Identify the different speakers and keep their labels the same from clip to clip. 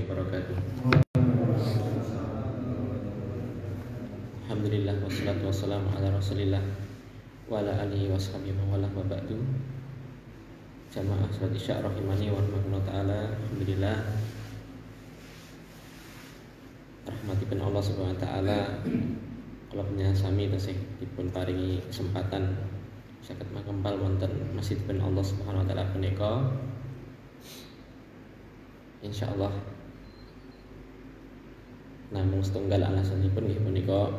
Speaker 1: wabarakatuh. Alhamdulillah wassalatu wassalamu ala Rasulillah wa ala alihi washabihi wa wala wa ba'du. Jamaah salat Isya rahimani wa rahmatullah taala. Alhamdulillah rahmatipun Allah Subhanahu wa taala kula penyasami tasih dipun paringi kesempatan saged makempal wonten masjidipun Allah Subhanahu wa taala punika. Insyaallah namung setunggal alasanipun nggih punika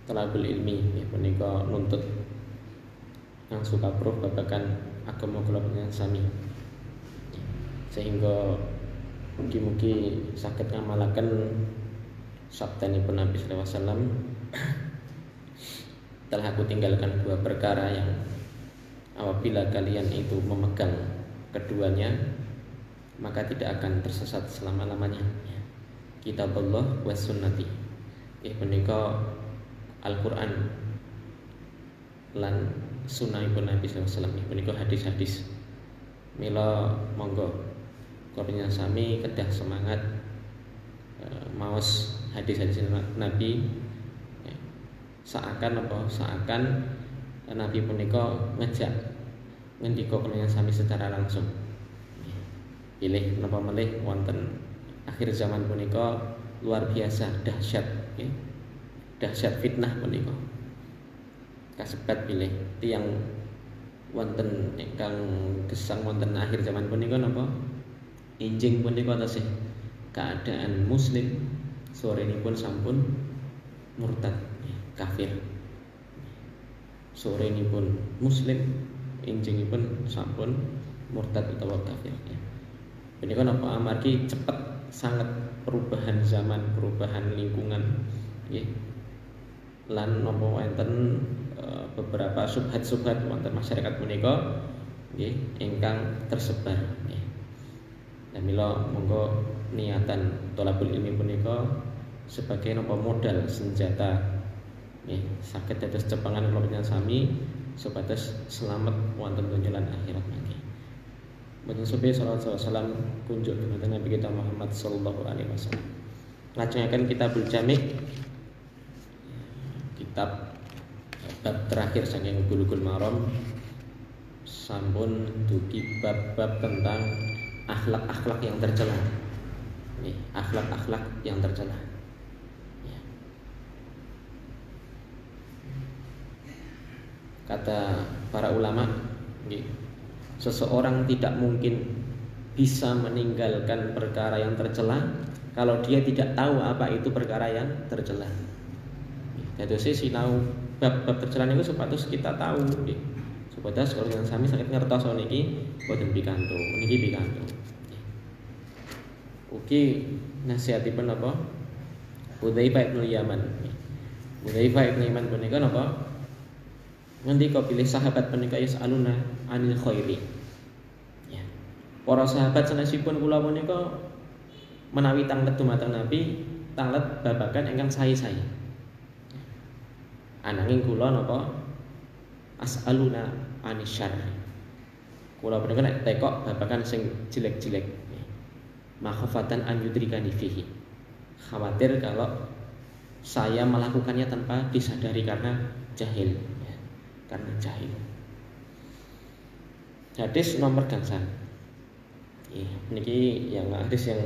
Speaker 1: talabul ilmi, nggih punika nuntut yang suka pro babagan agama kula sami, sehingga mugi-mugi saged ngamalaken sabdanipun Nabi sallallahu alaihi wasallam, telah aku tinggalkan dua perkara yang apabila kalian itu memegang keduanya maka tidak akan tersesat selama-lamanya. Kitabullah wa sunnati, punika Al-Quran lan sunnahipun Nabi SAW, punika hadis-hadis. Mila monggo kula sami kedah semangat maos hadis-hadis Nabi, seakan Nabi punika ngejak ngendika kula sami secara langsung. Pilih napa melih wonten akhir zaman punika luar biasa dahsyat, dahsyat fitnah punika. Kasebat pilih tiyang wonten ingkang gesang wonten akhir zaman punika napa enjing punika tasih keadaan muslim sorenipun sampun murtad kafir. Sorenipun muslim enjingipun sampun murtad utawa kafir. Punika napa amargi cepet sangat perubahan zaman, perubahan lingkungan, lan napa wonten beberapa subhat-subhat wonten masyarakat punika ingkang tersebar. Dan mila monggo niatan thalabul ilmi punika sebagai napa modal senjata saged dados cepengan kula sami supados selamat wonten donya lan akhirat mangke. Mboten supi sallallahu alaihi wasallam kunjuk dumateng Nabi kita Muhammad sallallahu alaihi wasallam. Lajengaken Kitabul Jami', kitab bab terakhir saking Bulughul Maram, sampun dugi bab-bab tentang akhlak-akhlak yang tercela. Akhlak-akhlak yang tercela. Kata para ulama, seseorang tidak mungkin bisa meninggalkan perkara yang tercela kalau dia tidak tahu apa itu perkara yang tercela. Jadi sinau bab-bab tercela niku supados kita tahu, supados kalau yang sami saged ngertos niki boten pikantuk, niki pikantuk. Ugi nasihatipun apa? Hudzaifah bin Yaman. Hudzaifah bin Yaman punika napa? Ngendika pilih sahabat punika yasaluna anil khairi. Para sahabat sanesipun kula punika menawi tanglet dumateng Nabi, tanglet babagan ingkang sae-sae. Ananging kula napa asaluna anis syarr. Kula punika nek tekok babagan sing jelek-jelek. Makhafatan an yudrikani fihi. Khawatir kalau saya melakukannya tanpa disadari karena jahil. Karena jahil. Hadis nomor gangsal. Niki yang hadis yang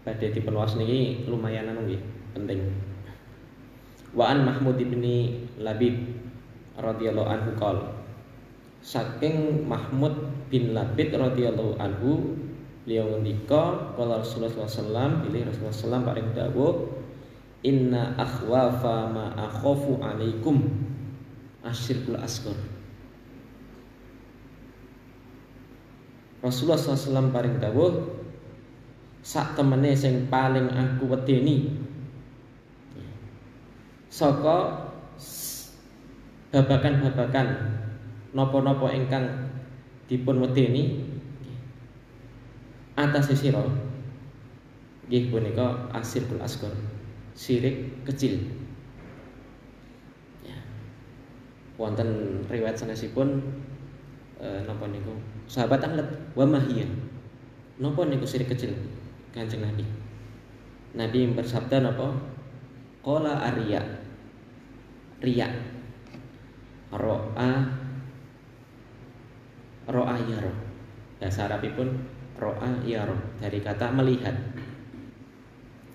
Speaker 1: pada diperluas niki lumayan nggih penting. Wa an Mahmud bin Labib radhiyallahu anhu qol. Saking Mahmud bin Labid radhiyallahu anhu beliau ngendika qala Rasulullah sallallahu alaihi wasallam, pilih Rasulullah sallallahu paring dawuh, inna akhwafa ma akhafu alaikum asyirkul asghar. Rasulullah SAW paring dawuh, sak temene sing paling aku wedeni saka babakan-babakan napa-napa ingkang dipun wedeni atas sira nggih punika asyirkul asghar, syirik kecil. Wonten riwayat sanesipun napa niku sahabat anglet wa mahiyah Napa niku syirik kecil Kanjeng Nabi? Nabi bersabda napa? Qala ariya. Riya. Ro'a yaro. Bahasa Arabipun ro'a yaro dari kata melihat.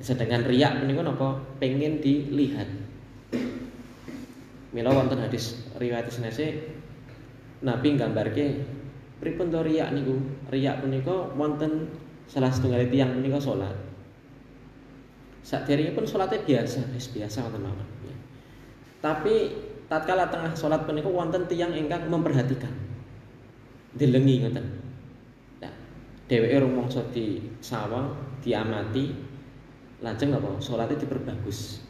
Speaker 1: Sedangkan riya menika napa? Pengen dilihat. Mila wonten hadis riwayat senese Nabi nggambarke pripun to riya niku? Riya punika wonten salah setunggal tiyang punika salat. Saderengipun salate biasa, wis biasa wonten mawon. Tapi tatkala tengah salat punika wonten tiyang ingkang memperhatikan. Dilengi ngoten. Nah, dheweke rumangsa disawang, diamati, lajeng napa? Salate diperbagus.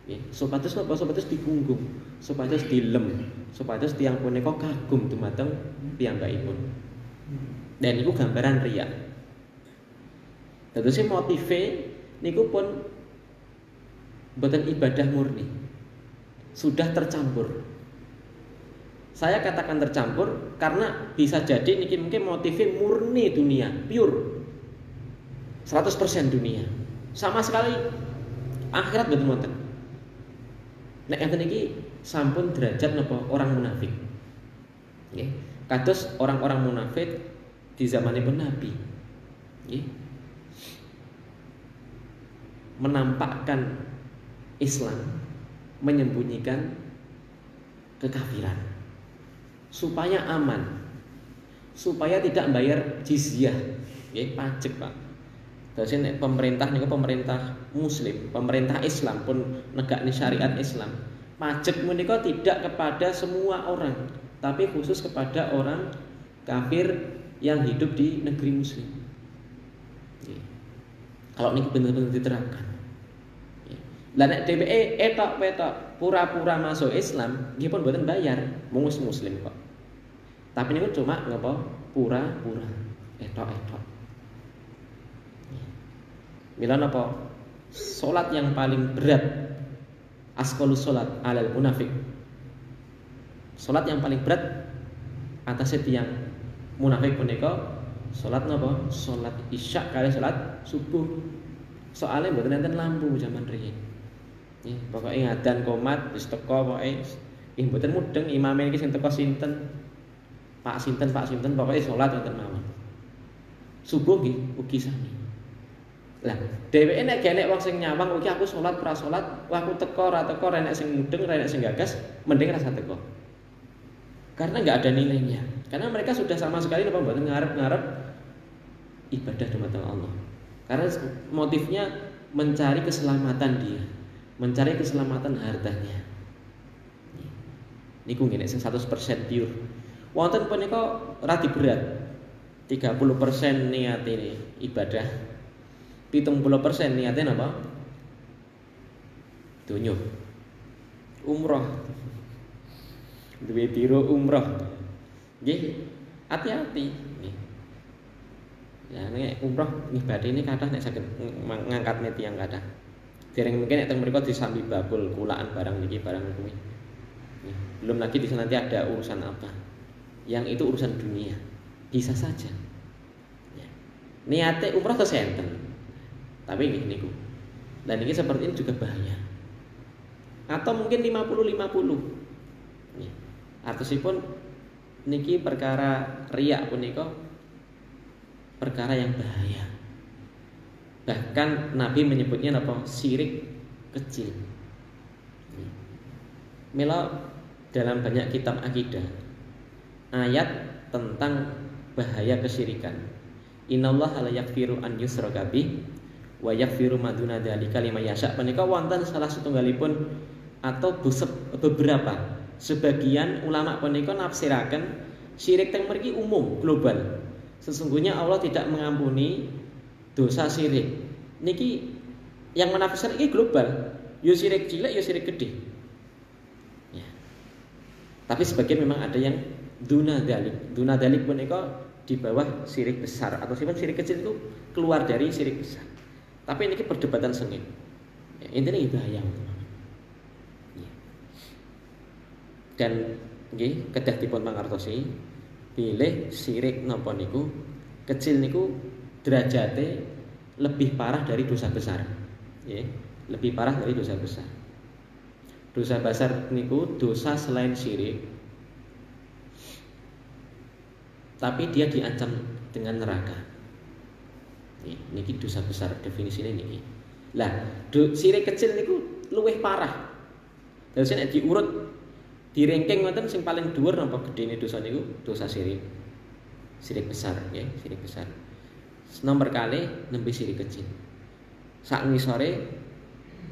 Speaker 1: Nggih, supados napa? Supados digunggung, supados dilem, supados tiyang punika kagum dumateng piyambakipun. Dan niku gambaran riya. Dados motive niku pun boten ibadah murni. Sudah tercampur. Saya katakan tercampur karena bisa jadi niki mungkin motive murni dunia, pure. 100% dunia. Sama sekali akhirat boten wonten. Nek enten iki sampun derajat napa orang munafik. Nggih. Kados orang-orang munafik di zamanipun Nabi. Nggih. Menampakkan Islam, menyembunyikan kekafiran supaya aman, supaya tidak bayar jizyah, nggih, pajak, Pak. Terus nek pemerintah niku pemerintah muslim, pemerintah Islam pun negakne syariat Islam. Pajak menika tidak kepada semua orang, tapi khusus kepada orang kafir yang hidup di negeri muslim. Kalau niku bener-bener diterapkan. Lah nek dheweke etok-etok pura-pura masuk Islam, nggih pun mboten bayar, mung muslim kok. Tapi niku cuma ngapa? Pura-pura, etok-etok. Mila napa? Salat yang paling berat asqalus salat alal munafik. Salat yang paling berat atas tiyang munafik punika salat napa? Salat Isya kali salat subuh. Soalnya mboten enten lampu zaman riyin. Nggih, pokoke ngadan komat wis teko pokoke nggih mboten mudeng imame iki sing teko sinten. Pak sinten pokoke salat wonten mawon. Subuh nggih ugi sami. Lah, dheweke nek genek wong sing nyawang iki aku salat ora salat, wah aku teko ora teko, ora enek sing mudeng, ora enek sing gagas, mending rasa teko. Karena enggak ada nilainya. Karena mereka sudah sama sekali napa mboten ngarep-ngarep ibadah dumateng Allah. Karena motifnya mencari keselamatan dia, mencari keselamatan hartanya. Niku nggih nek sing 100% pure. Wonten punika radi berat. 30% niate ibadah. 70% niatnya napa? Donya. Umroh. Duwe biro umroh. Nggih, hati-hati nggih. Ya nek umroh nggih badhe ini kathah nek saged ngangkat tiyang kathah. Dereng mungkin nek teng mriku disambi bakul kulaan barang niki barang kuwi. Belum lagi di sana nanti ada urusan apa. Yang itu urusan dunia. Bisa saja. Ya. Niate umroh kesenten. Tapi nggih niku. Dan ini seperti ini juga bahaya. Atau mungkin 50-50. Nggih. Artosipun niki perkara riya punika perkara yang bahaya. Bahkan Nabi menyebutnya apa? Syirik kecil. Mila dalam banyak kitab akidah ayat tentang bahaya kesyirikan. Innallaha la yaghfiru an yushraka bih wa yaghfiru ma duna dzalika liman yasha. Menika wonten salah setunggalipun atau beberapa sebagian ulama punika nafsiraken syirik teng mriki umum global. Sesungguhnya Allah tidak mengampuni dosa syirik. Niki yang menafsir iki global. Yo syirik cilik, yo syirik gede. Ya. Tapi sebagian memang ada yang duna dzalik. Duna dzalik punika di bawah syirik besar atau syirik kecil itu keluar dari syirik besar. Tapi ini perdebatan sengit. Ya, intinya itu bahaya. Ya. Dan nggih kedah dipun mangertosi bilih syirik napa niku kecil niku derajate lebih parah dari dosa besar. Ya, lebih parah dari dosa besar. Dosa besar niku dosa selain syirik, tapi dia diancam dengan neraka. Niki dosa besar definisinya niki. Lah, syirik kecil niku luwih parah. Terus nek diurut di ranking ngoten sing paling dhuwur napa gedene dosa niku dosa syirik. Syirik besar, ya, syirik besar. Nomor kali nembe syirik kecil. Sak ngisore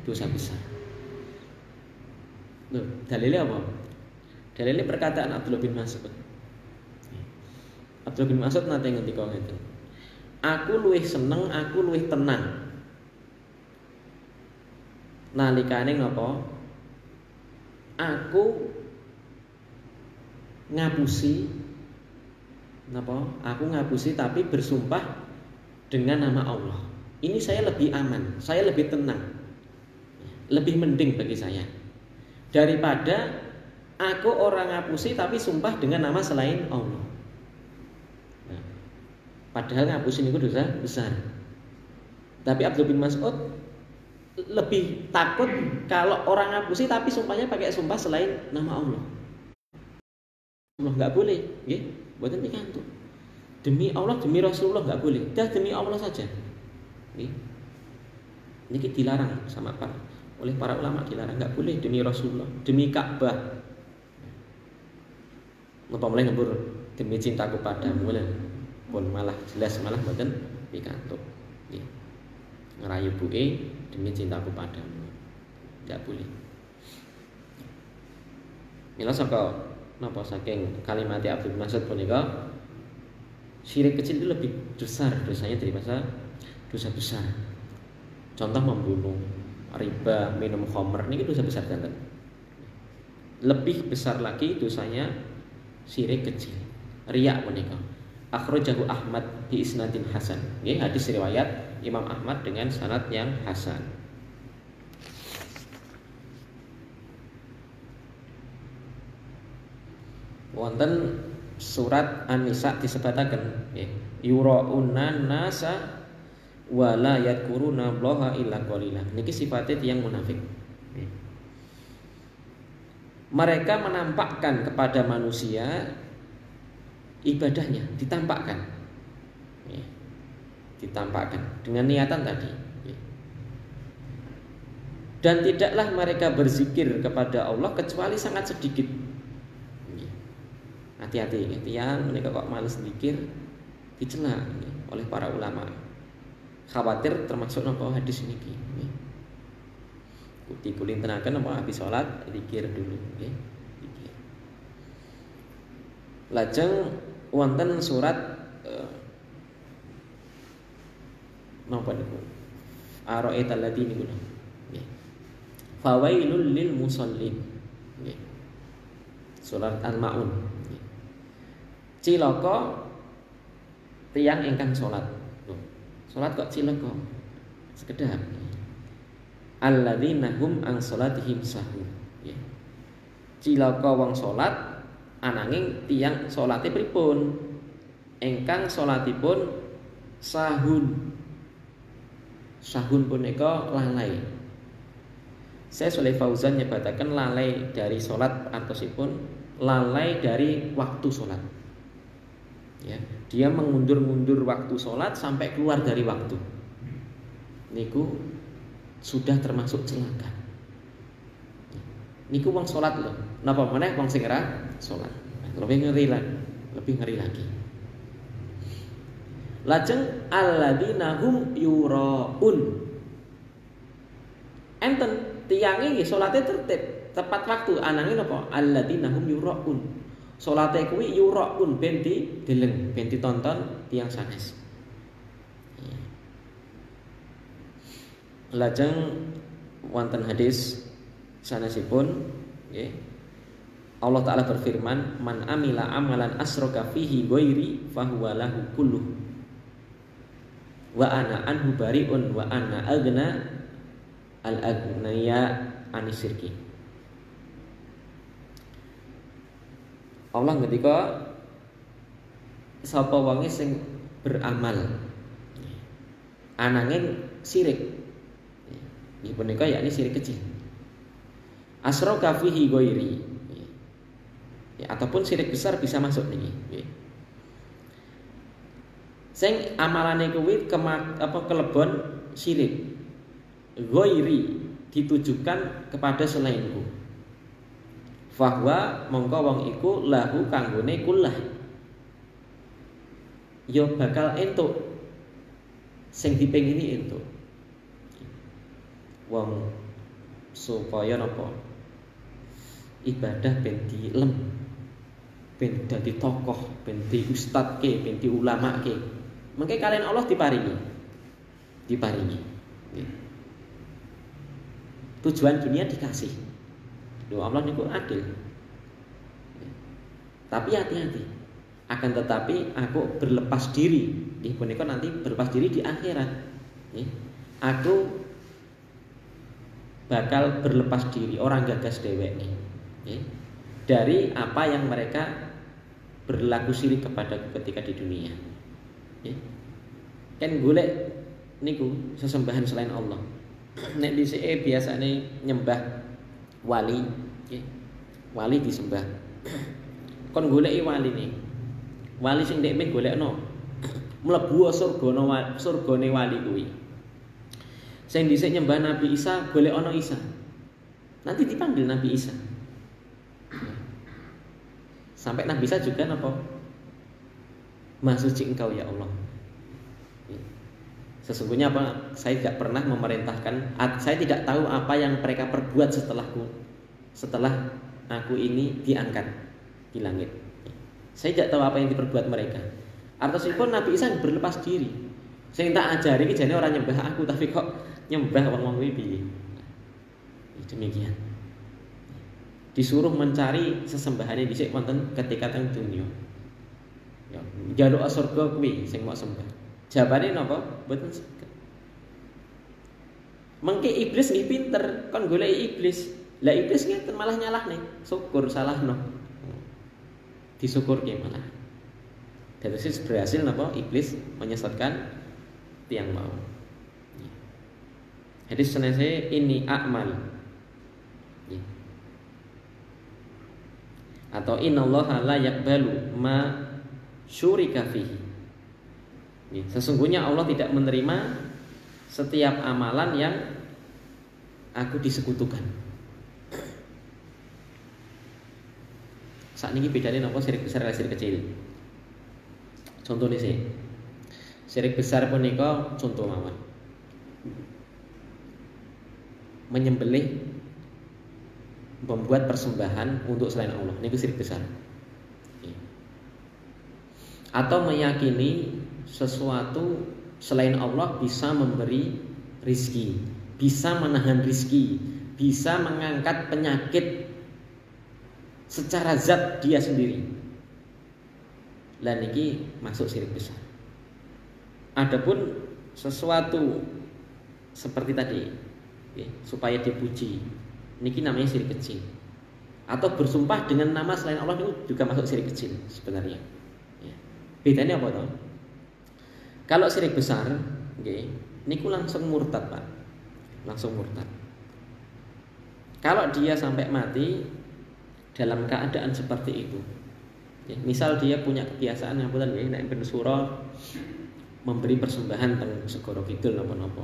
Speaker 1: dosa besar. Loh, dalilnya apa? Dalilnya perkataan Abdullah bin Mas'ud. Abdullah bin Mas'ud nate ngendika ngeten. Aku luwih seneng, aku luwih tenang. Nalikane ngapa? Aku ngapusi napa? Aku ngapusi tapi bersumpah dengan nama Allah. Ini saya lebih aman, saya lebih tenang. Lebih mending bagi saya daripada aku orang ngapusi tapi sumpah dengan nama selain Allah. Nah, padahal ngapusi itu dosa besar. Tapi Abdullah bin Mas'ud lebih takut kalau orang ngapusi tapi sumpahnya pakai sumpah selain nama Allah. Allah nggak boleh, ya, buatan pikantuk. Demi Allah, demi Rasulullah nggak boleh. Dah demi Allah saja. Ini dilarang sama oleh para ulama, dilarang, nggak boleh demi Rasulullah, demi Ka'bah. Napa mulai ngembur demi cintaku padamu lah, pun malah jelas malah mboten pikantuk. Nggih. Ngerayu buke demi cintaku padamu. Nggak boleh. Mila saka napa saking kalimat Abdul Mas'ud punika syirik kecil itu lebih besar dosanya daripada dosa besar. Contoh membunuh, riba, minum khamr, ini dosa besar kan? Lebih besar lagi dosanya syirik kecil. Riya punika. Akhrajahu Ahmad bi isnadin hasan. Nggih, hadis riwayat Imam Ahmad dengan sanad yang hasan. Wonten surat An-Nisa disebataken nggih, yura'unna nasa wala yadkuruna Allaha illa qalila. Niki sifatnya tiyang munafik. Mereka menampakkan kepada manusia ibadahnya, ditampakkan. Ditampakkan dengan niatan tadi. Dan tidaklah mereka berzikir kepada Allah kecuali sangat sedikit. Hati-hati, tiyang mereka kok males zikir dicela oleh para ulama. Khawatir termasuk napa hadis niki nggih. Kulintenaken napa habis salat zikir dulu nggih. Zikir. Lajeng wonten surat napa niku? Ara'aital ladzi niku nggih. Fawailul lil musallin nggih. Surat Al-Maun nggih. Cilaka tiyang ingkang salat. Salat kok cilaka? Sekedap. Alladzina hum an salatihim sahun. Ya. Cilaka wong salat ananging tiyang salate pripun? Ingkang salatipun sahun. Sahun punika lalai. Saya Sholeh Fauzan nyebataken lalai dari salat artosipun lalai dari waktu salat. Ya, dia mengundur-mundur waktu sholat sampai keluar dari waktu. Niku sudah termasuk celaka. Niku wong sholat loh. Napa meneh wong sing ora sholat. Lebih ngeri lagi. Lajeng alladzina hum yuraun. Enten tiyange nggih salate tertib, tepat waktu. Ananging napa? Alladzina hum yuraun. Salate kuwi yuraun ben dideleng, ben ditonton tiyang sanes. Lajeng wonten hadis sanesipun nggih. Allah Ta'ala berfirman, "Man amila amalan asroka fihi ghairi fahuwa lahu kulluh. Wa ana anhu bari'un wa ana aghna al-aghnaya anisirki." Allah ngendika sapa wonge sing beramal Ananging sirik. Nggih punika yakni sirik kecil. Asyraka fihi ghairi. Ya, ataupun sirik besar bisa masuk niki. Sing amalane kuwi kelebon sirik. Ghairi ditujukan kepada selainku. Fahwa mongko wong iku lahu kanggone kullah. Yo bakal entuk sing dipengini entuk. Wong supaya napa? Ibadah ben dilem, ben dadi tokoh, ben di ustadke, ben di ulamake. Mengke kalian Allah diparingi. Tujuan dunia dikasih. Loh Allah niku adil. Tapi hati-hati. Akan tetapi aku berlepas diri. Nggih punika nanti berlepas diri di akhirat. Aku bakal berlepas diri, orang gagas dhewek dari apa yang mereka berlaku syirik kepadaku ketika di dunia. Kan golek niku sesembahan selain Allah. Nek dhisike biasane nyembah wali, wali disembah. Kon goleki waline. Wali sing ndek men golekno. Mlebu surgane wali kuwi. Sing dhisik nyembah Nabi Isa golek ana Isa. Nanti dipanggil Nabi Isa. Sampai Nabi Isa juga napa? Maha suci Engkau ya Allah. Sesungguhnya apa? Saya tidak pernah memerintahkan. Saya tidak tahu apa yang mereka perbuat setelahku. Setelah aku ini diangkat di langit. Saya tidak tahu apa yang diperbuat mereka. Artosipun Nabi Isa berlepas diri. Saya tak ajari iki jane orang nyembah aku, tapi kok nyembah wong-wong kuwi piye? Demikian. Disuruh mencari sesembahane dhisik wonten ketika teng dunya. Ya, njaluk surga kuwi sing mau sembah. Jawabane napa? Mboten saged. Mengke iblis nggih pinter, kon goleki iblis. Lah iblis ngeten malah nyalahne. Syukur salahno. Disyukurke malah. Dados berhasil napa iblis menyesatkan tiang mau. Hadis senese ini akmal. Atau innallaha la yaqbalu ma syurika fihi. Sesungguhnya Allah tidak menerima setiap amalan yang aku disekutukan. Saat ini bedanya apa syirik besar dan syirik kecil. Contohnya sih, syirik besar punika contoh mawon. Menyembelih, membuat persembahan untuk selain Allah, ini syirik besar. Atau meyakini sesuatu selain Allah bisa memberi rizki, bisa menahan rizki, bisa mengangkat penyakit secara zat dia sendiri. Lah niki masuk syirik besar. Adapun sesuatu seperti tadi, supaya dipuji, niki namanya syirik kecil. Atau bersumpah dengan nama selain Allah itu juga masuk syirik kecil sebenarnya. Bedanya apa toh? Kalau syirik besar, niku langsung murtad Pak, langsung murtad. Kalau dia sampai mati dalam keadaan seperti itu, misal dia punya kebiasaan yang betul, nek ben sura memberi persembahan teng segara kidul napa-napa,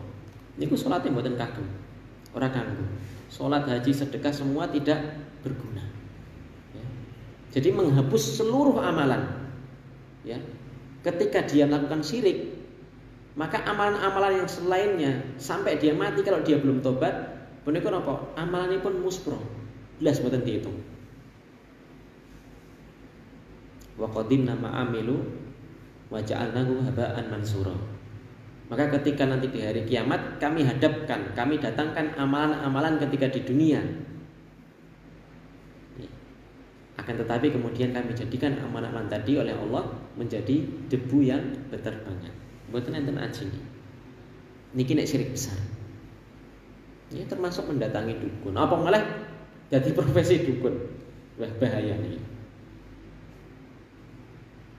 Speaker 1: niku salate mboten kagem, ora kanggo. Salat, haji, sedekah semua tidak berguna. Jadi menghapus seluruh amalan. Ya, ketika dia melakukan syirik, maka amalan-amalan yang selainnya sampai dia mati kalau dia belum tobat, punika napa? Amalannya pun muspro, belas mboten dihitung. Wa qadimna ma'amilu wa ja'alnahu haba'an mansura. Maka ketika nanti di hari kiamat kami hadapkan, kami datangkan amalan-amalan ketika di dunia. Akan tetapi kemudian kami jadikan amalan-amalan tadi oleh Allah menjadi debu yang berterbangan. Mboten enten ajine. Niki nek syirik besar. Ini termasuk mendatangi dukun. Apa malah jadi profesi dukun. Wah bahaya nih.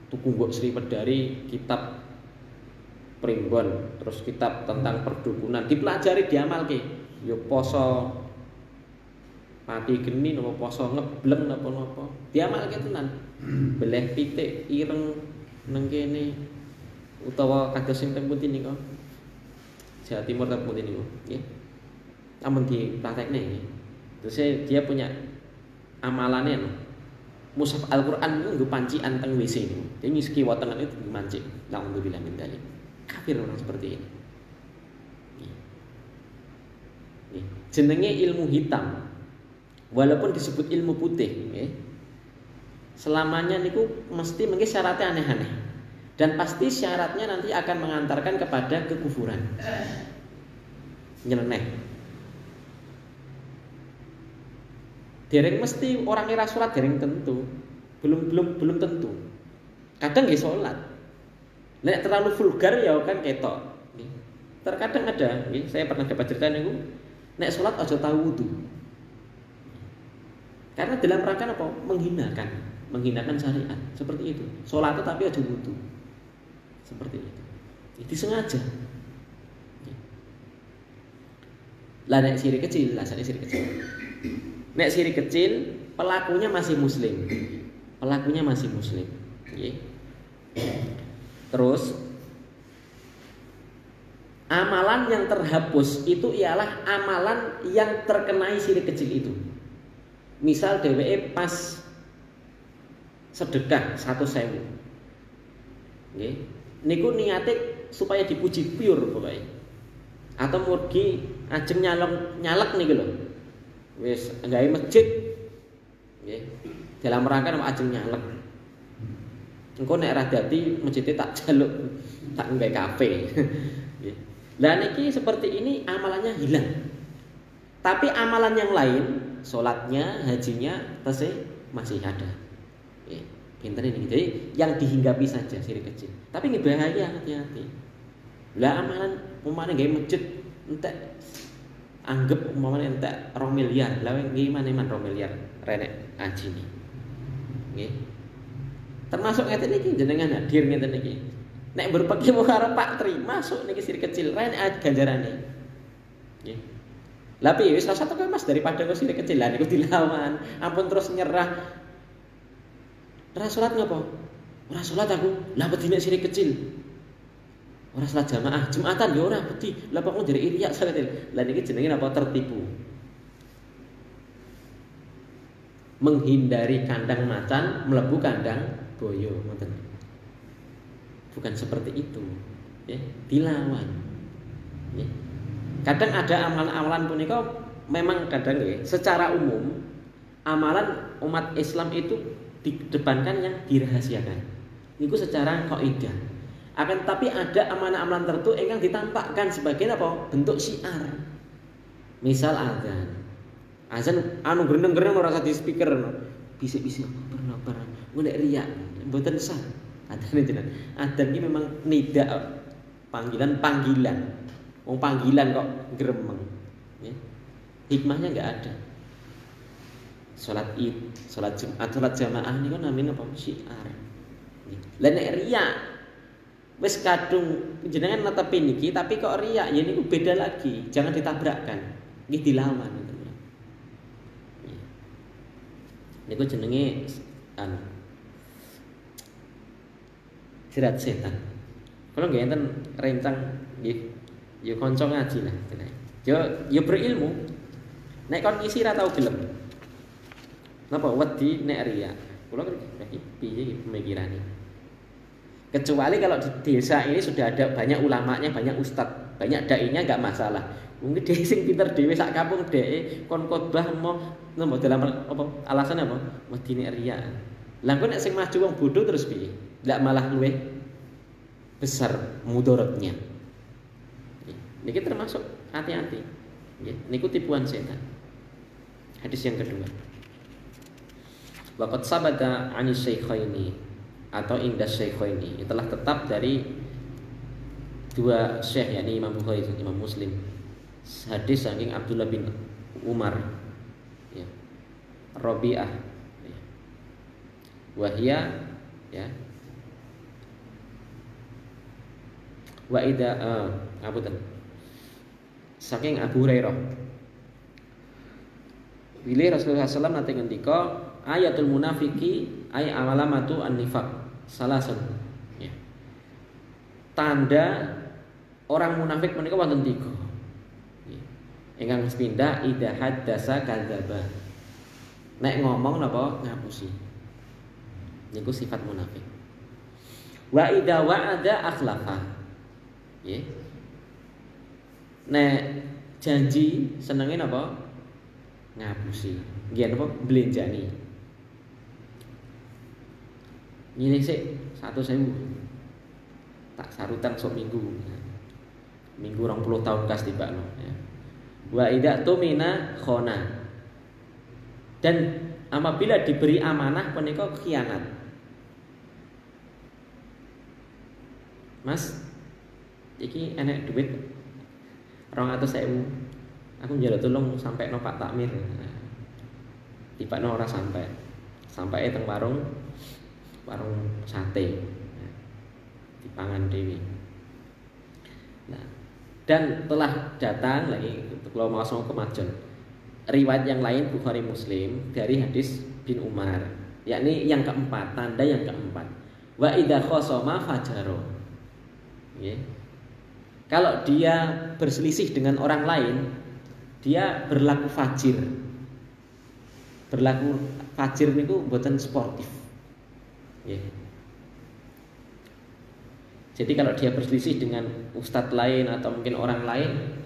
Speaker 1: Tuku mbok Sri Wedari kitab primbon, terus kitab tentang perdukunan dipelajari diamalke. Yo poso pati geni napa poso ngebleng napa-napa. Diamalke tenan. Beleh pitik ireng nang kene utawa kados sing teng pundi nika. Jawa Timur teng pundi niku, nggih. Amun dipraktekne nggih. Terus dia punya amalannya mushaf Al-Qur'an itu nggo pancian teng WC niku. Dia ngisi kiwatengan itu dimancing. Alhamdulillah min dzalik. Kafir orang seperti ini. Nih, jenenge ilmu hitam. Walaupun disebut ilmu putih, nggih. Selamanya niku mesti mungkin syaratnya aneh-aneh. Dan pasti syaratnya nanti akan mengantarkan kepada kekufuran. Nyeleneh. Dereng mesti orang kira sholat dereng tentu, belum tentu. Kadang nggih sholat. Nek terlalu vulgar ya kan ketok. Terkadang ada, saya pernah dapat cerita niku, nek sholat aja tahu wudu. Karena dalam rangka apa? Menghinakan syariat. Seperti itu. Sholat tapi aja wudu. Seperti itu. Itu sengaja. Lah nek sirik kecil, asale sirik kecil. Nek sirik kecil, pelakunya masih muslim. Nggih. Terus amalan yang terhapus itu ialah amalan yang terkenai sirik kecil itu. Misal dheweke pas sedekah 1.000. Nggih. Niku niate supaya dipuji pure pokoknya. Atau murgi ajeng nyalek niku lho. Wis gawe masjid. Nggih. Dalam rangka ajeng nyalek. Engko nek ra dadi masjidé tak jaluk, tak nggawe kafe. Nggih. Lah niki seperti ini amalannya hilang. Tapi amalan yang lain, salatnya, hajinya masih ada. Nggih. Pinter ini. Jadi yang dihinggapi saja sirik kecil. Tapi ini bahaya, hati-hati. Lah amalan umpamane gawe masjid entek anggap umpamane entek 2 miliar. Lah nggih man 2 miliar renek ajine. Nggih. Termasuk ngeten iki jenengan hadir ngeten iki. Nek berpeki mau karo Pak Tri, masuk niki sirik kecil renek ganjarane. Nggih. Lah piye wis rasa tekan Mas daripada kok sirik kecil lah niku dilawan. Ampun terus nyerah. Ora salat ngapa? Ora salat aku. Lah wedi nek sirik kecil. Ora salat jamaah, Jumatan ya ora wedi. Lah kok njere iriak salat. Lah niki jenenge apa tertipu. Menghindari kandang macan, mlebu kandang boyo, ngoten. Bukan seperti itu. Ya, dilawan. Ya. Kadang ada amalan-amalan punika memang kadang ya, secara umum amalan umat Islam itu didepankan yang dirahasiakan. Niku secara kaidah. Akan tapi ada amalan-amalan tertentu yang ditampakkan sebagai apa? Bentuk syiar. Misal azan. Azan anu greneng-greneng ora usah di speaker. Bisik-bisik pernah golek riya, mboten sah. Adane jenengan. Adzan iki memang nida panggilan. Wong panggilan kok gremeng. Ya. Hikmahnya enggak ada. Salat Id, salat Jumat, salat jamaah niku namine apa? Syiar. Lah nek riya wis kadung jenengan netepi niki tapi kok riya ya niku beda lagi. Jangan ditabrakkan. Nggih dilawan ngoten. Niku jenenge anu sirat setan. Kalau nggih enten rencang nggih ya kanca ngaji lah. Ya berilmu. Nek kon ngisi ra tau gelem. Napa wedi nek riya? Kula iki piye pemikirane? Kecuali kalau di desa ini sudah ada banyak ulamanya, banyak ustadz, banyak dai-nya enggak masalah. Mungkin dhewe sing pinter dhewe sak kampung dhewe kon khotbah mau napa dalam apa alasannya apa? Wedi nek riya. Lah kok nek sing maju wong bodoh terus piye? Ndak malah luwih besar mudaratnya. Niki termasuk hati-hati. Nggih, niku tipuan setan. Hadis yang kedua. Waqad sabata 'ani syaikhaini atau inda syaikhaini. Telah tetap dari dua syekh yakni Imam Bukhari dan Imam Muslim. Hadis saking Abdullah bin Umar ya. Rabi'ah ya. Wahia ya. Wa idza ngapunten. Saking Abu Hurairah. Bilih Rasulullah SAW nate ngendika ayatul munafiki ay amalamatu an-nifaq salasun. Ya. Tanda orang munafik menika wonten 3. Ingkang sepindah idza haddasa kadzdzaba. Nek ngomong napa ngapusi. Niku sifat munafik. Wa idza wa'ada akhlafa. Nggih. Nek janji senenge napa? Ngapusi. Nggih napa blenjani. Nyilih sik 100.000. Tak sarutan sok minggu. Minggu 20 tahun kas tibakno ya. Wa idza tumina khona. Dan apabila diberi amanah menika khianat. Mas, iki enek duit 200.000. Aku njaluk tolong sampai no Pak Takmir. Tibakno ora sampai. Sampai teng warung sate. Dipangan dewi. Nah, dan telah datang lagi kalau mau kemajon. Riwayat yang lain Bukhari Muslim dari hadis bin Umar, yakni yang keempat, tanda yang keempat. Wa idza khasama fajaro. Ya. Kalau dia berselisih dengan orang lain, dia berlaku fajir. Berlaku fajir niku mboten sportif. Ya. Jadi kalau dia berselisih dengan ustadz lain atau mungkin orang lain,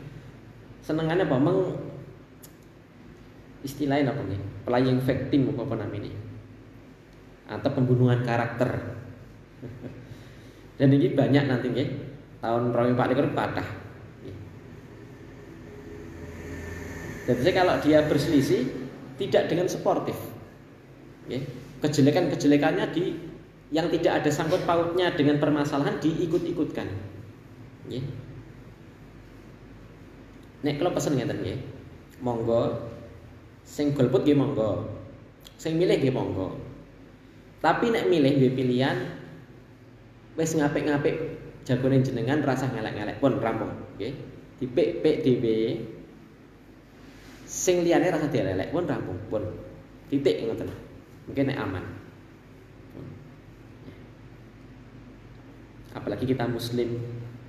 Speaker 1: senengannya apa? Istilahnya apa nih? Playing victim apa namanya? Atau pembunuhan karakter. Dan ini banyak nanti nggih. Tahun 2024 patah. Jadi kalau dia berselisih tidak dengan sportif. Kejelekan-kejelekannya yang tidak ada sangkut pautnya dengan permasalahan diikut-ikutkan. Nggih. Nek kula pesen ngeten nggih. Monggo sing golput nggih monggo. Sing milih nggih monggo. Tapi nek milih nggih pilihan wis ngapik-ngapik jagone jenengan rasa ngelek-ngelek pun rampung nggih. Dipik-pik dhewe. Sing liyane rasa dielek pun rampung pun. Titik ngoten. Mungkin nek aman. Apalagi kita muslim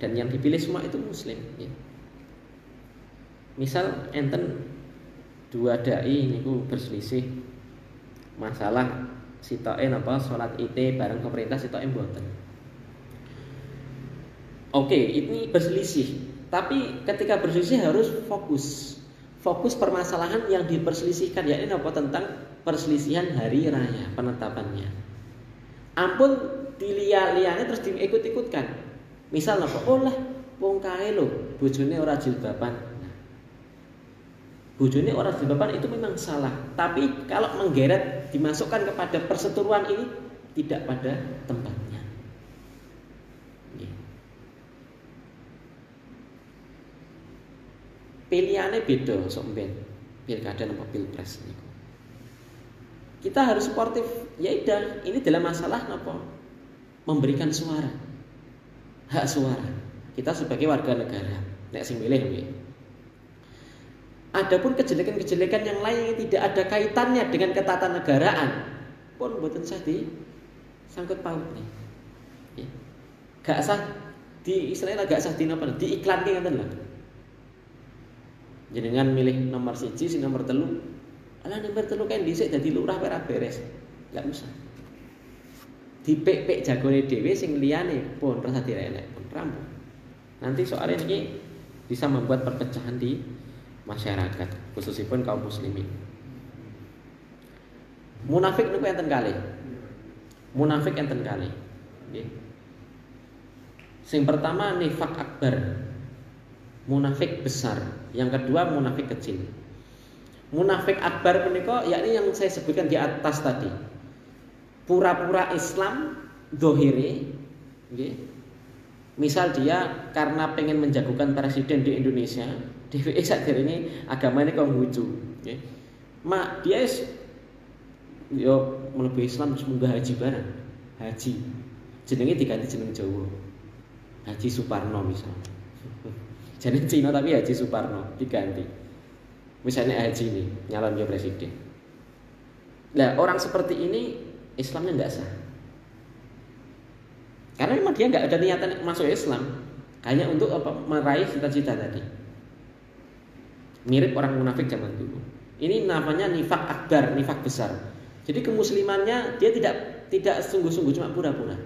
Speaker 1: dan yang dipilih semua itu muslim ya. Misal enten dua dai niku berselisih masalah sitoke napa salat ite bareng pemerintah sitoke mboten. Oke, ini berselisih, tapi ketika berselisih harus fokus permasalahan yang diperselisihkan, yakni napa tentang perselisihan hari raya penetapannya. Ampun dilihat-lihane terus diikut-ikutkan. Misal napa? Oh lah, wong kae lho, bojone ora jilbaban. Nah, bojone ora jilbaban itu memang salah, tapi kalau menggeret dimasukkan kepada perseteruan ini tidak pada tempatnya. Pilihannya beda sok mben. Pilkada napa pilpres niku. Kita harus sportif. Ya udah, ini dalam masalah napa? Memberikan suara. Hak suara. Kita sebagai warga negara, nek sing milih nggih. Adapun kejelekan-kejelekan yang lain yang tidak ada kaitannya dengan ketatanegaraan pun mboten sah di sangkut paut nih. Ya. Gak sah di istilahnya gak sah di napa? Diiklanke ngoten lho. Jenengan milih nomor 1 sing nomor 3. Alah nomor 3 kan dhisik dadi lurah ora beres. Enggak usah. Dipik-pik jagone dhewe sing liyane pun rasa direlek pun rampung. Nanti soalnya ini bisa membuat perpecahan di masyarakat, khususipun kaum muslimin. Munafik niku enten kalih. Munafik enten kalih. Nggih. Sing pertama nifak akbar. Munafik besar, yang kedua munafik kecil. Munafik akbar menika yakni yang saya sebutkan di atas tadi. Pura-pura Islam dohire, okay. Misal dia karena pengen menjagokan presiden di Indonesia, dheweke sakderenge agamane Konghucu, okay. Mak dia yo mlebu Islam semoga haji bareng. Haji. Jenenge diganti jeneng Jawa. Haji Suparno misalnya. Jadi Cina tapi Haji Suparno diganti. Misalnya Haji ini nyalon jadi presiden. Nah orang seperti ini Islamnya nggak sah. Karena memang dia nggak ada niatan masuk Islam, hanya untuk apa, meraih cita-cita tadi. Mirip orang munafik zaman dulu. Ini namanya nifak akbar, nifak besar. Jadi kemuslimannya dia tidak sungguh-sungguh, cuma pura-pura.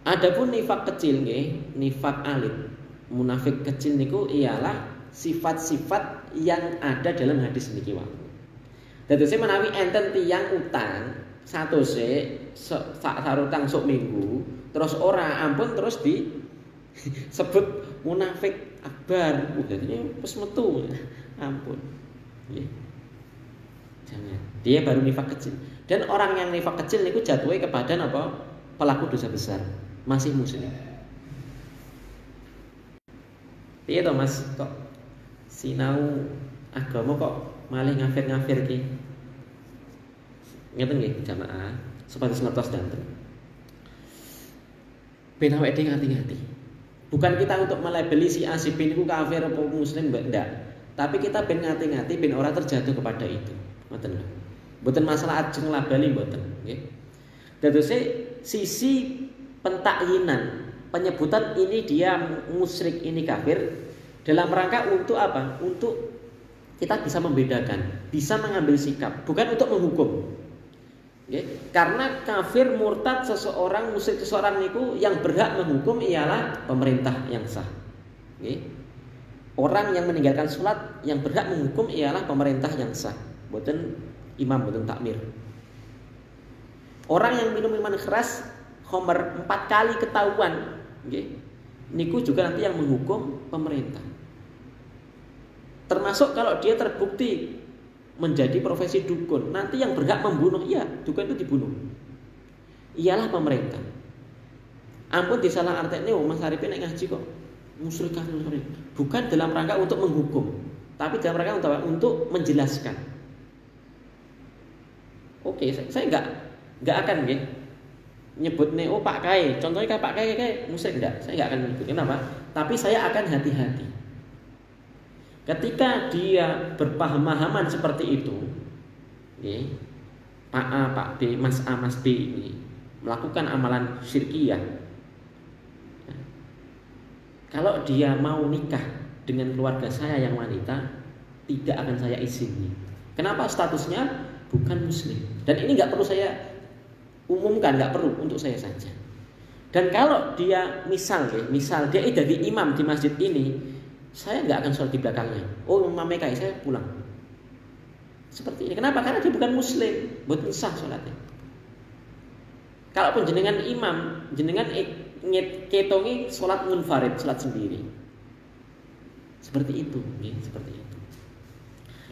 Speaker 1: Adapun nifak kecil nggih, nifak alit, munafik kecil niku ialah sifat-sifat yang ada dalam hadis niki wae. Dadose menawi enten tiyang utang satose sarutang sok minggu terus ora ampun terus disebut munafik akbar. Jadinya wis metu. Ampun. Nggih. Jangan. Dia baru nifak kecil. Dan orang yang nifak kecil niku jatuhnya kepada apa? Pelaku dosa besar, masih muslim. Piye to Mas kok sinau agama kok malih ngafir-ngafir ki? Ngeten nggih jamaah, supados ngertos danten. Ben awake dhewe ngati-ngati. Bukan kita untuk melabeli si A si B niku kafir apa muslim ndak. Tapi kita ben ngati-ngati ben ora terjatuh kepada itu. Ngoten lho. Mboten masalah ajeng labeli mboten, nggih. Dadose sisi pentakyinan, penyebutan ini dia musyrik, ini kafir dalam rangka untuk apa? Untuk kita bisa membedakan, bisa mengambil sikap, bukan untuk menghukum. Okay. Karena kafir murtad seseorang, musyrik seseorang itu yang berhak menghukum ialah pemerintah yang sah. Okay. Orang yang meninggalkan sholat yang berhak menghukum ialah pemerintah yang sah, bukan imam, bukan takmir. Orang yang minum minuman keras, khamr 4 kali ketahuan, okay. Niku juga nanti yang menghukum pemerintah. Termasuk kalau dia terbukti menjadi profesi dukun, nanti yang berhak membunuh, iya dukun itu dibunuh, ialah pemerintah. Ampun disalah artinya, Mas Arifin nek ngaji kok musyrik kafir, bukan dalam rangka untuk menghukum, tapi dalam rangka untuk menjelaskan. Oke, saya nggak akan nyebut nih, oh Pak Kai, contohnya kayak Pak Kai musyrik enggak, saya nggak akan menyebut. Kenapa? Tapi saya akan hati-hati. Ketika dia berpaham-pahaman seperti itu, Pak A, Pak B, Mas A, Mas B ini melakukan amalan syirkiyah. Kalau dia mau nikah dengan keluarga saya yang wanita, tidak akan saya izini. Kenapa? Statusnya bukan muslim. Dan ini nggak perlu saya umumkan, nggak perlu, untuk saya saja. Dan kalau dia misal dia jadi imam di masjid ini, saya nggak akan sholat di belakangnya. Oh, Mame Kai, saya pulang. Seperti ini. Kenapa? Karena dia bukan muslim, bukan sah sholatnya. Kalaupun jenengan imam, jenengan ketongi sholat munfarid, sholat sendiri. Seperti itu, seperti itu.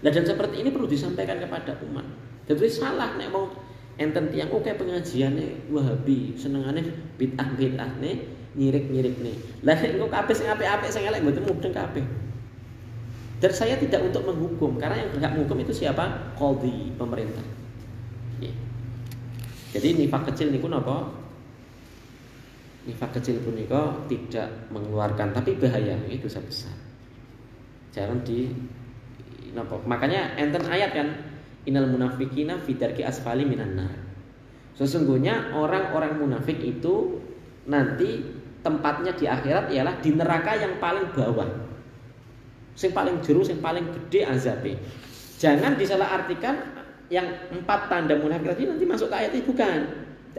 Speaker 1: Nah, dan seperti ini perlu disampaikan kepada umat. Jadi salah nek mau enten tiyang oke pengajiane Wahabi, senengane bid'ah nih. Nyirik nih. Lah engko kabeh sing apik-apik sing elek mboten mudeng kabeh. Dan saya tidak untuk menghukum, karena yang berhak menghukum itu siapa? Qadhi, pemerintah. Ya. Jadi nifak kecil niku napa? Nifak kecil punika tidak mengeluarkan, tapi bahaya, itu dosa besar. Jangan di napa? Makanya enten ayat kan, innal munafiqina fi darki asfali minan nar. Sesungguhnya orang-orang munafik itu nanti tempatnya di akhirat ialah di neraka yang paling bawah, yang paling jero, yang paling gede azabnya. Jangan disalahartikan yang 4 tanda munafik tadi nanti masuk ke ayat ini, bukan.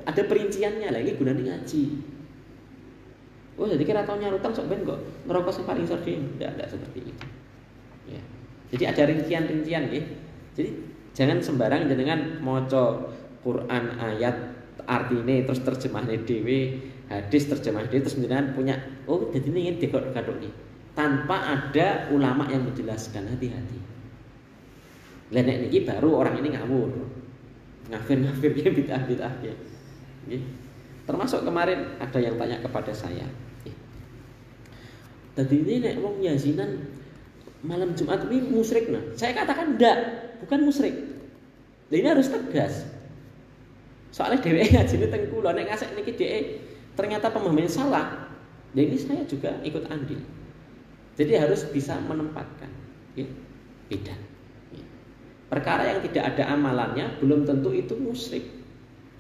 Speaker 1: Ada perinciannya lagi, gunanya ngaji. Oh, jadi kira tau nyarutang sok ben kok ngerokok yang paling sordin. Tidak seperti itu. Ya. Jadi ada rincian-rincian ya. Jadi jangan sembarang jenengan maca Quran ayat artine terus terjemahnya dewe, hadis terjemah dewe, terus jenengan punya oh jadi ini ingin dikodok-kodok nih tanpa ada ulama yang menjelaskan. Hati-hati. Lah nek niki baru orang ini ngawur. Ngafir-ngafirnya bid'ah-bid'ah ya. Termasuk kemarin ada yang tanya kepada saya. Tadi ini nek wong yazinan malam Jumat ini musyrik nah. Saya katakan enggak, bukan musyrik. Nah, ini harus tegas. Soalnya dheweke ngajine teng kula nek ngasih niki dhek ternyata pemahamannya salah. Dan ini saya juga ikut andil. Jadi harus bisa menempatkan, ya, beda. Ya. Perkara yang tidak ada amalannya belum tentu itu musyrik.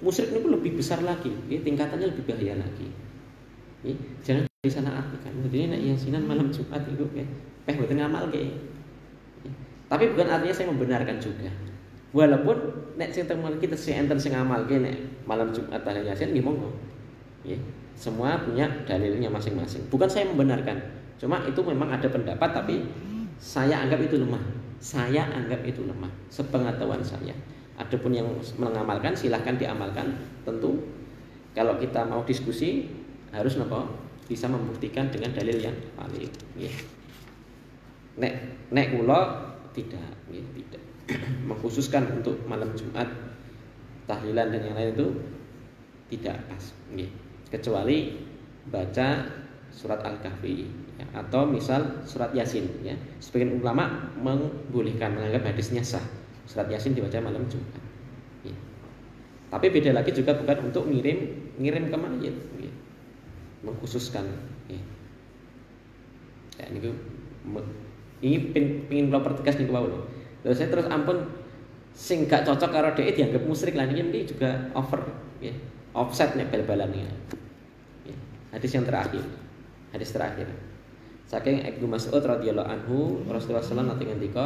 Speaker 1: Musyrik itu lebih besar lagi, ya, tingkatannya lebih bahaya lagi. Ya. Jangan disalahartikan. Jadi nek yasinan malam Jumat itu, ya, mboten ngamal kayak. Ya. Tapi bukan artinya saya membenarkan juga. Walaupun nek sing teng kita sing enten sing ngamalke nek malam Jumat tahlilan yasin nggih monggo. Ya. Semua punya dalilnya masing-masing. Bukan saya membenarkan, cuma itu memang ada pendapat, tapi saya anggap itu lemah. Saya anggap itu lemah. Sepengetahuan saya. Adapun yang mengamalkan silahkan diamalkan. Tentu kalau kita mau diskusi harus bisa membuktikan dengan dalil yang valid. Ya. Nek kula tidak, ya, tidak mengkhususkan untuk malam Jumat tahlilan dan yang lain itu tidak pas. Ya. Kecuali baca surat Al-Kahfi, ya, atau misal surat Yasin, ya. Sebagian ulama membolehkan, menganggap hadisnya sah. Surat Yasin dibaca malam Jumat. Ya. Tapi beda lagi juga bukan untuk ngirim ke mayit, ya. Mengkhususkan, ya. Ya, ini pengin kalau pertegas nih kau loh. Terus saya terus ampun sing gak cocok karo dhek dianggap musyrik lah ini juga over, ya. Offsetnya bal-balannya. Ya. Hadis yang terakhir. Hadis terakhir. Saking Ibnu Mas'ud radhiyallahu anhu, Rasulullah sallallahu alaihi wasallam ngendika,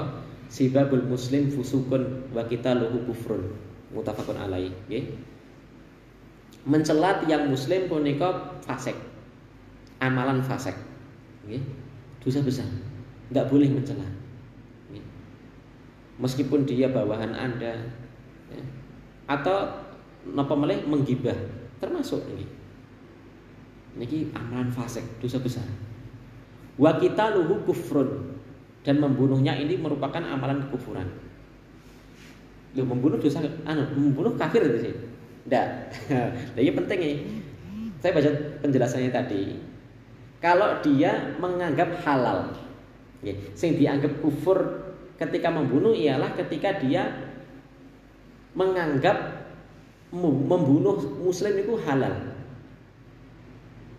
Speaker 1: "Sibabul muslim fusukun wa qitaluhu kufrun." Muttafaqun alaih, nggih. Mencela yang muslim punika fasik. Amalan fasik. Nggih. Dosa besar. Enggak boleh mencela. Nggih. Meskipun dia bawahan Anda, ya. Atau napa meleh menggibah termasuk ini. Niki amalan fasik, dosa besar. Wa qitaluhu kufrun, dan membunuhnya ini merupakan amalan kekufuran. Loh, membunuh dosa membunuh kafir itu sih. Enggak. Nah, ini penting nih. Saya baca penjelasannya tadi. Kalau dia menganggap halal, ya, sing dianggap kufur ketika membunuh ialah ketika dia menganggap membunuh muslim itu halal.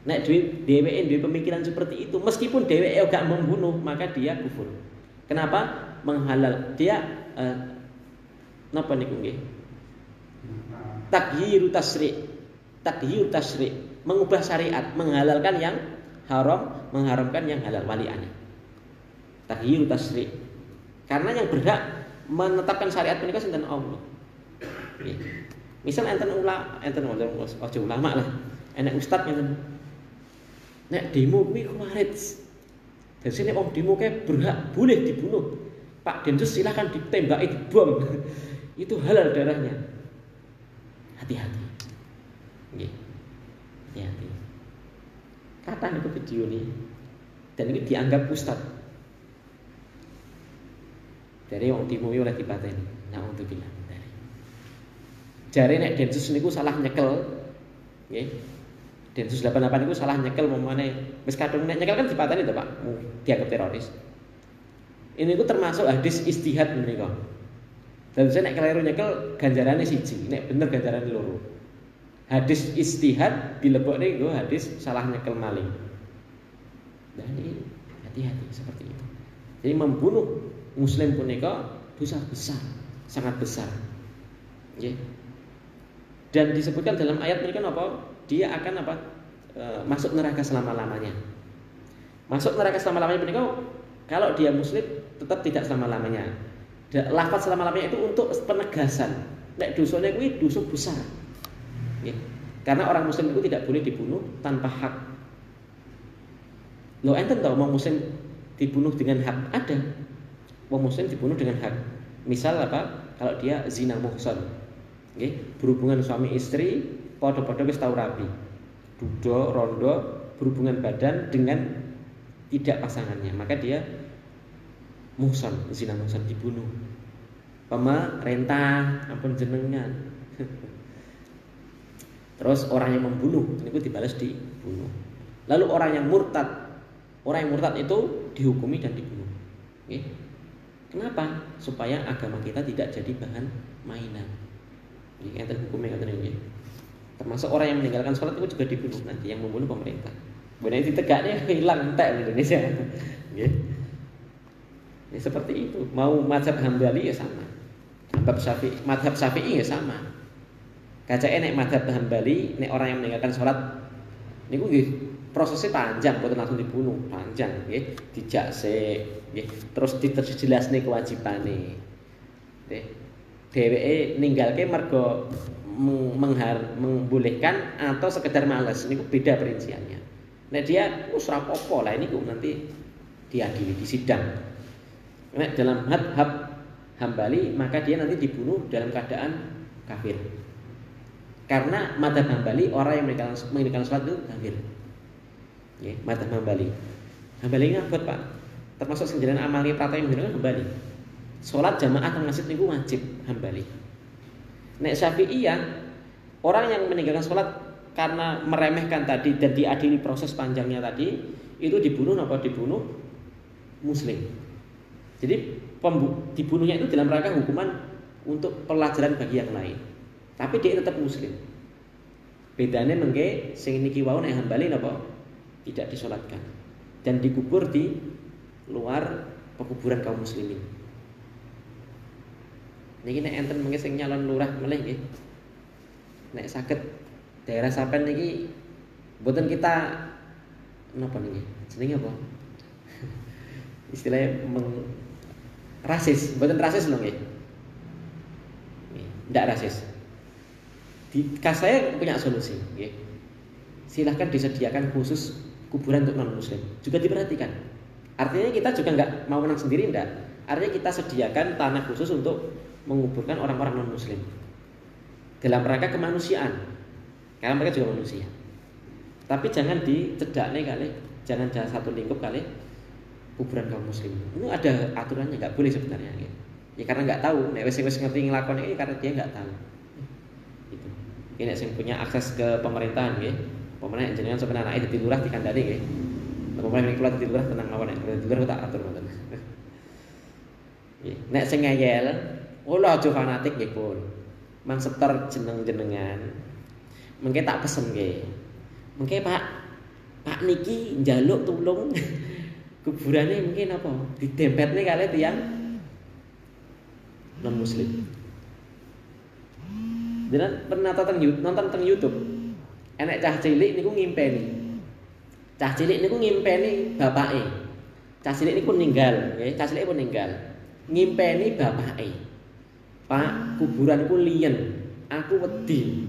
Speaker 1: Nek dheweke duwe pemikiran seperti itu, meskipun dheweke gak membunuh, maka dia kufur. Kenapa? Menghalal. Dia napa niku nggih? Taghyiru tasyri'. Taghyiru tasyri', mengubah syariat, menghalalkan yang haram, mengharamkan yang halal, waliane. Taghyiru tasyri'. Karena yang berhak menetapkan syariat menika sinten Allah. Nggih. Misal enten ulama lah, enek ustaz ngene. Nek demo kuwi khawarij. Dadi nek wong demo kae berhak boleh dibunuh. Pak Densus silakan ditembaki bom. Itu halal darahnya. Hati-hati. Nggih. Hati-hati. Kata niku video ini dan ini dianggap ustaz. Dari wong demo oleh dipateni. Nauzubillah. Jare nek Densus niku salah nyekel, nggih. Densus 88 niku salah nyekel momone wis kadung nek nyekel kan dipateni to, Pak. Dianggap teroris. Ini ku termasuk hadis istihad menika. Dan saya nek keliru nyekel ganjarane siji, nek bener ganjarane loro. Hadis istihad dilebokne nggo hadis salah nyekel maling. Dan ini hati-hati seperti itu. Jadi membunuh muslim punika dosa besar, sangat besar. Nggih. Dan disebutkan dalam ayat mereka apa? Dia akan masuk neraka selama-lamanya. Masuk neraka selama-lamanya punika kalau dia muslim tetap tidak selama-lamanya. Lafaz selama-lamanya itu untuk penegasan. Nek dosanya kuwi dosa besar. Nggih. Karena orang muslim itu tidak boleh dibunuh tanpa hak. Loh enten tau wong muslim dibunuh dengan hak? Ada. Wong muslim dibunuh dengan hak. Misal apa? Kalau dia zina muhsan. Nggih, berhubungan suami istri padha-padha wis tau rabi. Duda, rondo, berhubungan badan dengan tidak pasangannya, maka dia muhsan, zina muhsan, dibunuh. Pemerintah ampun jenengan. Terus orang yang membunuh itu dibalas dibunuh. Lalu orang yang murtad itu dihukumi dan dibunuh. Oke. Kenapa? Supaya agama kita tidak jadi bahan mainan. Nggih, enten hukume ngoten nggih. Termasuk orang yang meninggalkan sholat itu juga dibunuh nanti, yang membunuh pemerintah. Benar ditegaknya hilang entek di Indonesia. Nggih. Ya seperti itu. Mau mazhab Hambali ya sama. Mazhab Syafi'i ya sama. Kacake nek mazhab Hambali, nek orang yang meninggalkan sholat niku nggih prosesnya panjang, boten langsung dibunuh, panjang nggih. Dijak sik, nggih. Terus dijelasne kewajibane. Nggih. Dheweke ninggalke mergo membolehkan atau sekedar malas, niku beda perinciannya. Nek dia wis ora apa-apa lah niku nanti diadili di sidang. Nek dalam madhab Hambali maka dia nanti dibunuh dalam keadaan kafir. Karena madhab Hambali orang yang meninggalkan sholat itu kafir. Ya, madhab Hambali. Hambali ini abot Pak. Termasuk sembilan amali prata yang meninggalkan Hambali. Sholat jamaah teng masjid niku wajib Hambali. Nek Syafi'iyah orang yang meninggalkan sholat karena meremehkan tadi dan diadili proses panjangnya tadi itu dibunuh apa dibunuh muslim. Jadi dibunuhnya itu dalam rangka hukuman untuk pelajaran bagi yang lain. Tapi dia tetap muslim. Bedanya mengke sing niki wau nek Hambali napa tidak disolatkan dan dikubur di luar pekuburan kaum muslimin. Niki nek enten mengke sing nyalon lurah melih nggih. Nek saged daerah sampean niki mboten kita napa niki? Jenenge apa? Istilahnya rasis, mboten rasis lho nggih. Ndak rasis. Saya punya solusi, nggih. Silahkan disediakan khusus kuburan untuk non muslim. Juga diperhatikan. Artinya kita juga nggak mau menang sendiri ndak. Artinya kita sediakan tanah khusus untuk menguburkan orang-orang non muslim. Dalam rangka kemanusiaan. Karena mereka juga manusia. Tapi jangan dicedakne kali, jangan satu lingkup kali kuburan kaum muslim. Itu ada aturannya, nggak boleh sebenarnya gitu. Ya karena nggak tahu, nek wis ngerti nglakoni ini karena dia nggak tahu. Gitu. Ini sing punya akses ke pemerintahan nggih. Pemerintah jenengan sampeyan anake dadi lurah dikandani nggih. Pemerintah kula dadi lurah tenang mawon nek dadi lurah tak atur ngoten. Nek sing ngeyel, ora aja fanatik nggih pun. Mang seter jeneng-jenengan. Mengke tak pesen nggih. Mengke Pak niki njaluk tulung kuburane mungkin apa? Didempetne kali tiyang non muslim. Jenengan pernah nonton teng YouTube. Enek cah cilik niku ngimpeni. Cah cilik niku ngimpeni bapake. Cah cilik niku ninggal, nggih. Cah cilik pun ninggal. Ngimpeni bapake. Pak, kuburanku liyen. Aku wedi.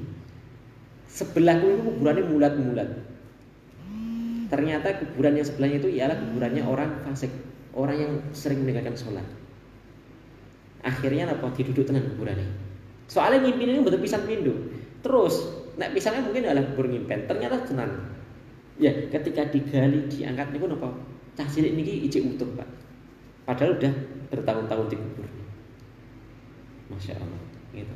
Speaker 1: Sebelahku itu kuburannya mulat-mulat. Ternyata kuburan yang sebelahnya itu ialah kuburannya orang fasik, orang yang sering meninggalkan sholat. Akhirnya apa? Diduduk tenang kuburannya. Soalnya ngimpin ini betul pisan pindu. Terus, nek pisannya mungkin adalah kubur ngimpen. Ternyata tenang. Ya, ketika digali, diangkat niku napa? Cah cilik niki ijek utuh, Pak. Padahal udah bertahun-tahun dikubur. Masya Allah, gitu.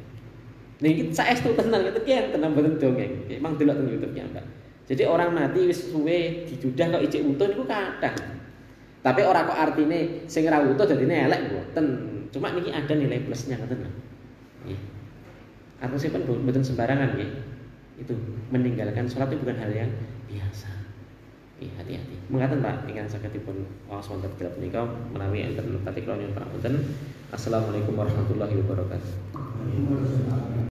Speaker 1: Niki saestu tenan gitu kan, tenan mboten dongeng. Emang delok teng YouTube-nya, Mbak. Jadi orang mati wis suwe dijudah kok ijek utuh niku kathah. Tapi ora kok artine sing ra utuh dadine elek mboten. Cuma niki ada nilai plusnya ngoten lho. Nggih. Artosipun mboten sembarangan nggih. Itu meninggalkan sholat itu bukan hal yang biasa. Hati-hati. Mengaten Pak, ingkang sagedipun waos wonten dalam menika menawi enten tati kula nyuwun pangapunten. Assalamualaikum warahmatullahi wabarakatuh.